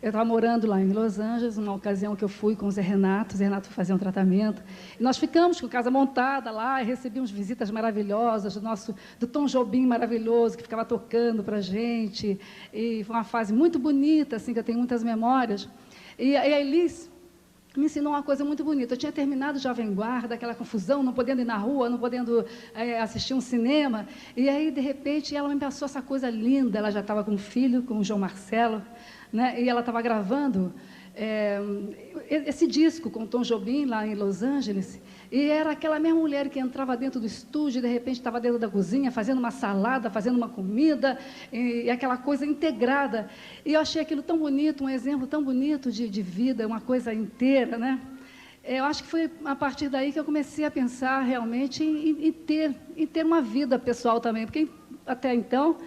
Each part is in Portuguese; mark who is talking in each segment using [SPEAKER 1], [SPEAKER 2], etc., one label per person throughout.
[SPEAKER 1] Eu estava morando lá em Los Angeles, numa ocasião que eu fui com o Zé Renato foi fazer um tratamento. E nós ficamos com a casa montada lá e recebíamos visitas maravilhosas do Tom Jobim maravilhoso, que ficava tocando para a gente. E foi uma fase muito bonita, assim, que eu tenho muitas memórias. E a Elis me ensinou uma coisa muito bonita. Eu tinha terminado o Jovem Guarda, aquela confusão, não podendo ir na rua, não podendo assistir um cinema. E aí, de repente, ela me passou essa coisa linda. Ela já estava com um filho, com o João Marcelo, né? E ela estava gravando esse disco com o Tom Jobim, lá em Los Angeles. E era aquela mesma mulher que entrava dentro do estúdio e, de repente, estava dentro da cozinha, fazendo uma salada, fazendo uma comida, e aquela coisa integrada. E eu achei aquilo tão bonito, um exemplo tão bonito de vida, uma coisa inteira, né? Eu acho que foi a partir daí que eu comecei a pensar realmente em ter uma vida pessoal também, porque até então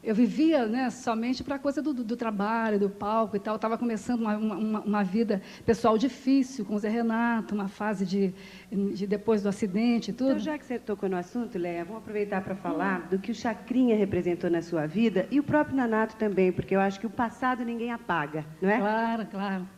[SPEAKER 1] eu vivia, né, somente para a coisa do trabalho, do palco e tal. Eu estava começando uma vida pessoal difícil com o Zé Renato, uma fase de depois do acidente e tudo.
[SPEAKER 2] Então, já que você tocou no assunto, Léa, vamos aproveitar para falar do que o Chacrinha representou na sua vida e o próprio Nanato também, porque eu acho que o passado ninguém apaga, não é?
[SPEAKER 1] Claro, claro.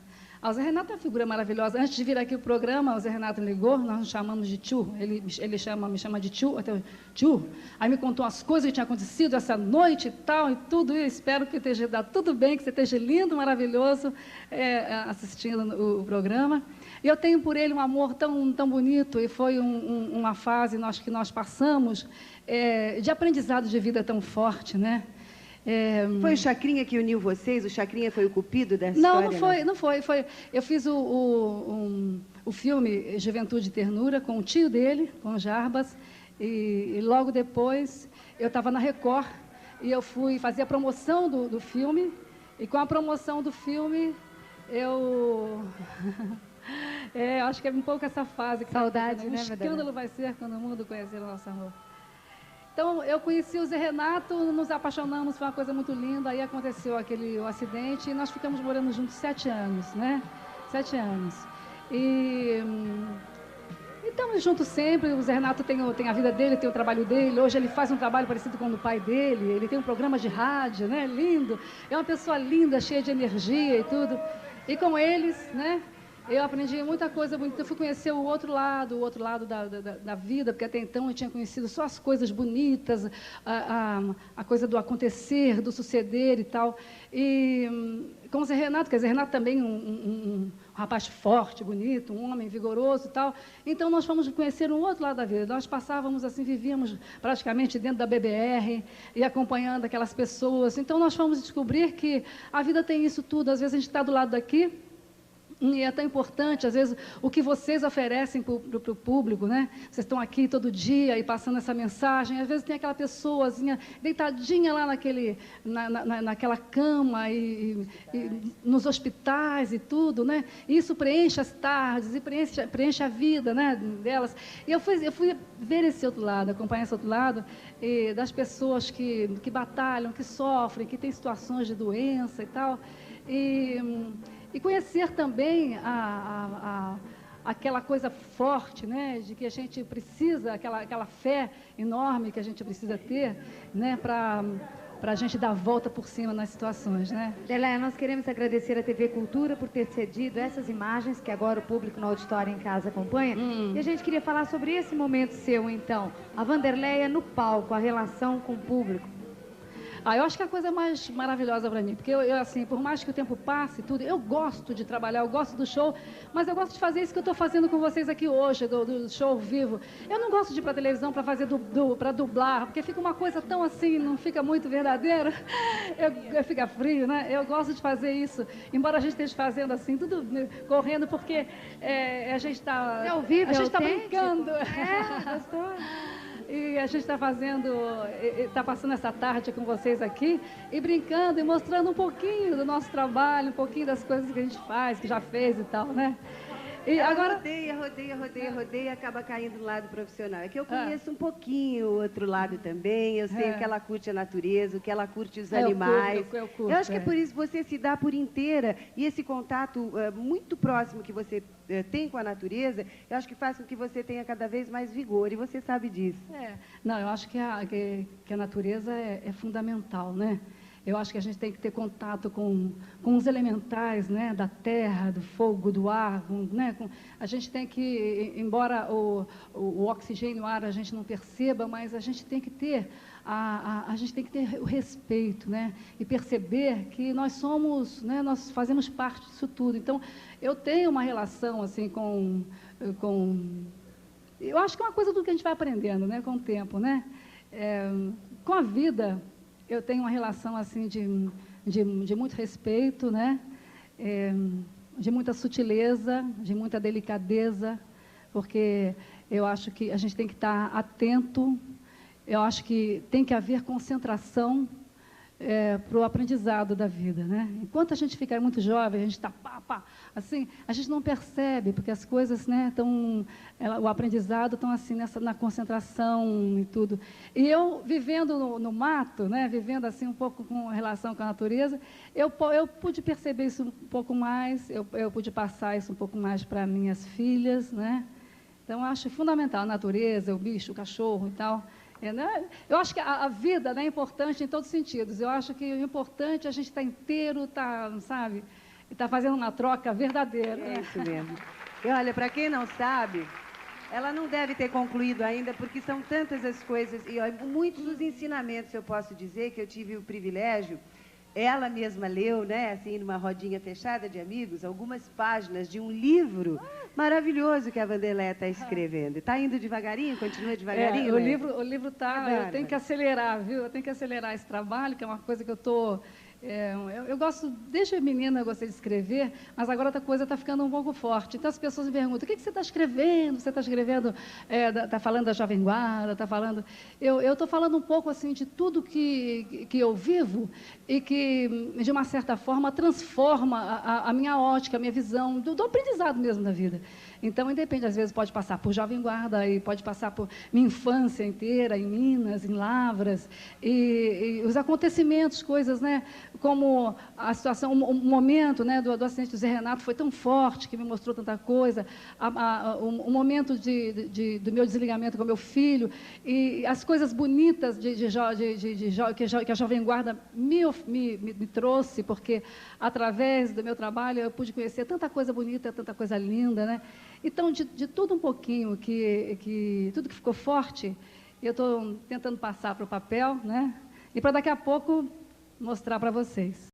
[SPEAKER 1] O Zé Renato é uma figura maravilhosa. Antes de vir aqui o programa, o Zé Renato me ligou, nós nos chamamos de tio. Ele me chama de tio, até tio. Aí me contou as coisas que tinham acontecido essa noite e tal, e tudo. E espero que esteja dado tudo bem, que você esteja lindo, maravilhoso, assistindo o programa. E eu tenho por ele um amor tão bonito, e foi uma fase que nós passamos de aprendizado de vida tão forte, né?
[SPEAKER 2] Foi o Chacrinha que uniu vocês? O Chacrinha foi o cupido dessa história?
[SPEAKER 1] Não foi. Eu fiz o filme Juventude e Ternura com o tio dele, com o Jarbas, e logo depois eu estava na Record e eu fui fazer a promoção do filme, e com a promoção do filme eu... acho que é um pouco essa fase.
[SPEAKER 3] Saudade,
[SPEAKER 1] né? Um escândalo vai ser quando o mundo conhecer o nosso amor. Então, eu conheci o Zé Renato, nos apaixonamos, foi uma coisa muito linda. Aí aconteceu o acidente e nós ficamos morando juntos 7 anos, né? 7 anos. E estamos juntos sempre. O Zé Renato tem a vida dele, tem o trabalho dele. Hoje ele faz um trabalho parecido com o do pai dele. Ele tem um programa de rádio, né? Lindo. É uma pessoa linda, cheia de energia e tudo. E com eles, né? Eu aprendi muita coisa bonita. Eu fui conhecer o outro lado da vida, porque até então eu tinha conhecido só as coisas bonitas, a coisa do acontecer, do suceder e tal. E com o Zé Renato, que o Zé Renato também um rapaz forte, bonito, um homem vigoroso e tal. Então nós fomos conhecer um outro lado da vida. Nós passávamos assim, vivíamos praticamente dentro da BBR e acompanhando aquelas pessoas. Então nós fomos descobrir que a vida tem isso tudo. Às vezes a gente está do lado daqui. E é tão importante, às vezes, o que vocês oferecem para o público, né? Vocês estão aqui todo dia e passando essa mensagem. Às vezes tem aquela pessoazinha deitadinha lá naquela cama e nos hospitais e tudo, né? E isso preenche as tardes e preenche a vida, né, delas. E eu fui ver esse outro lado, acompanhar esse outro lado das pessoas que batalham, que sofrem, que têm situações de doença e tal. E conhecer também aquela coisa forte, né, de que a gente precisa, aquela fé enorme que a gente precisa ter, né, para a gente dar a volta por cima nas situações, né?
[SPEAKER 3] Léa, nós queremos agradecer à TV Cultura por ter cedido essas imagens que agora o público no auditório em casa acompanha. E a gente queria falar sobre esse momento seu, então. A Wanderleia no palco, a relação com o público.
[SPEAKER 1] Eu acho que é a coisa mais maravilhosa para mim, porque eu, assim, por mais que o tempo passe e tudo, eu gosto de trabalhar, eu gosto do show, mas eu gosto de fazer isso que eu estou fazendo com vocês aqui hoje, do show ao vivo. Eu não gosto de ir para a televisão para fazer para dublar, porque fica uma coisa tão assim, não fica muito verdadeira, fica frio, né? Eu gosto de fazer isso, embora a gente esteja fazendo assim, tudo correndo, porque a gente está...
[SPEAKER 3] É ao vivo,
[SPEAKER 1] a gente está brincando.
[SPEAKER 3] Gostou?
[SPEAKER 1] E a gente está passando essa tarde com vocês aqui e brincando e mostrando um pouquinho do nosso trabalho, um pouquinho das coisas que a gente faz, que já fez e tal, né?
[SPEAKER 2] E agora rodeia, acaba caindo no lado profissional. É que eu conheço um pouquinho o outro lado também, eu sei o que ela curte a natureza, o que ela curte os animais.
[SPEAKER 1] Eu curto,
[SPEAKER 2] eu acho que é por isso que você se dá por inteira e esse contato muito próximo que você tem com a natureza, eu acho que faz com que você tenha cada vez mais vigor, e você sabe disso.
[SPEAKER 1] Não, eu acho que a natureza é fundamental, né? Eu acho que a gente tem que ter contato com os elementais, né, da terra, do fogo, do ar, né, a gente tem que, embora o oxigênio, o ar, a gente não perceba, mas a gente tem que ter a gente tem que ter o respeito, né, e perceber que nós somos, né, nós fazemos parte disso tudo. Então, eu tenho uma relação assim eu acho que é uma coisa do que a gente vai aprendendo, né, com o tempo, né, com a vida. Eu tenho uma relação assim de muito respeito, né? De muita sutileza, de muita delicadeza, porque eu acho que a gente tem que estar atento, eu acho que tem que haver concentração para o aprendizado da vida, né? Enquanto a gente fica muito jovem, a gente está assim, a gente não percebe, porque as coisas, né, o aprendizado estão assim na concentração e tudo. E eu vivendo no mato, né, vivendo assim um pouco com relação com a natureza, eu pude perceber isso um pouco mais, eu pude passar isso um pouco mais para minhas filhas, né? Então eu acho fundamental a natureza, o bicho, o cachorro e tal. Eu acho que a vida, né, é importante em todos os sentidos. Eu acho que o importante é a gente estar inteiro, sabe, e estar fazendo uma troca verdadeira.
[SPEAKER 2] É isso mesmo. E olha, para quem não sabe, ela não deve ter concluído ainda, porque são tantas as coisas, e olha, muitos dos ensinamentos, eu posso dizer, que eu tive o privilégio, ela mesma leu, né, assim, numa rodinha fechada de amigos, algumas páginas de um livro maravilhoso que a Wanderleia está escrevendo. Está indo devagarinho? Continua devagarinho?
[SPEAKER 1] O livro está... Eu tenho que acelerar, viu? Eu tenho que acelerar esse trabalho, que é uma coisa que eu estou... eu gosto, desde menina eu gostei de escrever, mas agora outra coisa está ficando um pouco forte. Então as pessoas me perguntam, o que você está escrevendo? Você está escrevendo, está falando da Jovem Guarda, está falando... Eu estou falando um pouco assim de tudo que eu vivo e que, de uma certa forma, transforma a minha ótica, a minha visão, do aprendizado mesmo da vida. Então, independe, às vezes pode passar por Jovem Guarda, e pode passar por minha infância inteira, em Minas, em Lavras, e os acontecimentos, coisas, né, como a situação, o momento, né, do acidente do Zé Renato foi tão forte, que me mostrou tanta coisa, o momento do meu desligamento com meu filho, e as coisas bonitas que a Jovem Guarda me trouxe, porque através do meu trabalho eu pude conhecer tanta coisa bonita, tanta coisa linda, né? Então, de tudo um pouquinho, tudo que ficou forte, eu estou tentando passar para o papel, né? E para daqui a pouco mostrar para vocês.